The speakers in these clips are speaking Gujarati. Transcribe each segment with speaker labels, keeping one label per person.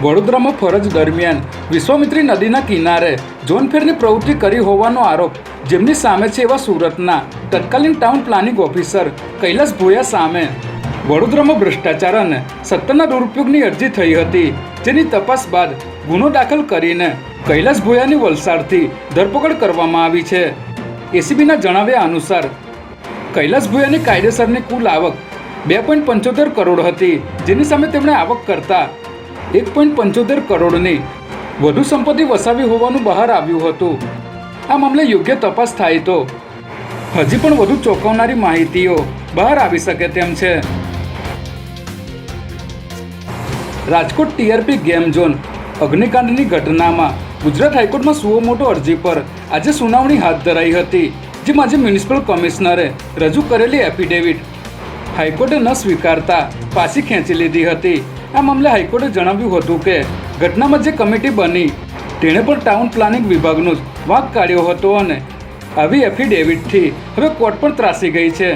Speaker 1: વડોદરામાં ફરજ દરમિયાન વિશ્વામિત્રી નદીના કિનારે જોનફેરની પ્રવૃત્તિ કરી હોવાનો આરોપ જેમની સામે છે એવા સુરતના તત્કાલીન town planning officer Kailash Bhoya સામે વડોદરામાં ભ્રષ્ટાચાર અને સત્તાના દુરુપયોગની અરજી થઈ હતી, જેની તપાસ બાદ ગુનો દાખલ કરીને કૈલાસ ભોયાની વલસાડથી ધરપકડ કરવામાં આવી છે. એસીબીના જણાવ્યા અનુસાર કૈલાસ ભોયાની કાયદેસરની કુલ આવક 2.75 કરોડ હતી, જેની સામે તેમણે આવક કરતા 1.75 કરોડની વધુ સંપત્તિ વસાવી હોવાનું બહાર આવ્યું હતું. આ મામલે યોગ્ય તપાસ થાય તો હજી પણ વધુ ચોંકાવનારી માહિતીઓ બહાર આવી શકે તેમ છે. રાજકોટ ટીઆરપી ગેમ ઝોન અગ્નિકાંડની ઘટનામાં ગુજરાત હાઈકોર્ટમાં સુઓ મોટો અરજી પર આજે સુનાવણી હાથ ધરાઈ હતી, જેમાં આજે મ્યુનિસિપલ કમિશનરે રજૂ કરેલી એફિડેવિટ હાઈકોર્ટે ન સ્વીકારતા પાછી ખેંચી લીધી હતી. આ મામલે હાઈકોર્ટે જણાવ્યું હતું કે ઘટનામાં જે કમિટી બની તેણે પણ ટાઉન પ્લાનિંગ વિભાગનો જ વાંક કાઢ્યો હતો અને આવી એફિડેવિટથી હવે કોર્ટ પણ ત્રાસી ગઈ છે,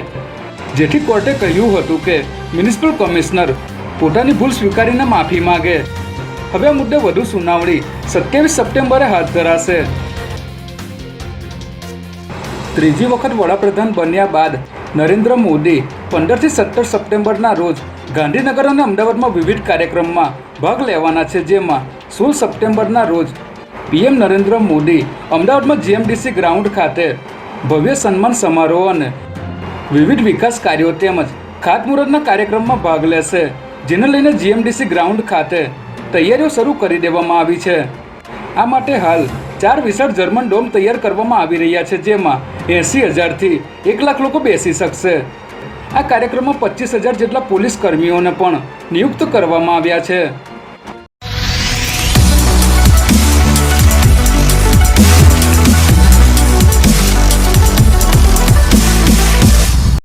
Speaker 1: જેથી કોર્ટે કહ્યું હતું કે મ્યુનિસિપલ કમિશનર પોતાની ભૂલ સ્વીકારીને માફી માગે. હવે આ મુદ્દે વધુ સુનાવણી 27 સપ્ટેમ્બરે હાથ ધરાશે. ત્રીજી વખત વડાપ્રધાન બન્યા બાદ નરેન્દ્ર મોદી 15 થી 17 સપ્ટેમ્બરના રોજ ગાંધીનગર અને અમદાવાદમાં વિવિધ કાર્યક્રમમાં ભાગ લેવાના છે, જેમાં 16 સપ્ટેમ્બરના રોજ પીએમ નરેન્દ્ર મોદી અમદાવાદમાં જીએમડીસી ગ્રાઉન્ડ ખાતે ભવ્ય સન્માન સમારોહ અને વિવિધ વિકાસ કાર્યો તેમજ ખાતમુહૂર્તના કાર્યક્રમમાં ભાગ લેશે, જેને લઈને જીએમડીસી ગ્રાઉન્ડ ખાતે તૈયારીઓ શરૂ કરી દેવામાં આવી છે. આ માટે હાલ 4 વિશાળ જર્મન ડોમ તૈયાર કરવામાં આવી રહ્યા છે, જેમાં 80,000થી 1 લાખ લોકો બેસી શકશે. આ કાર્યક્રમમાં 25,000 જેટલા પોલીસ કર્મીઓને પણ નિયુક્ત કરવામાં આવ્યા છે.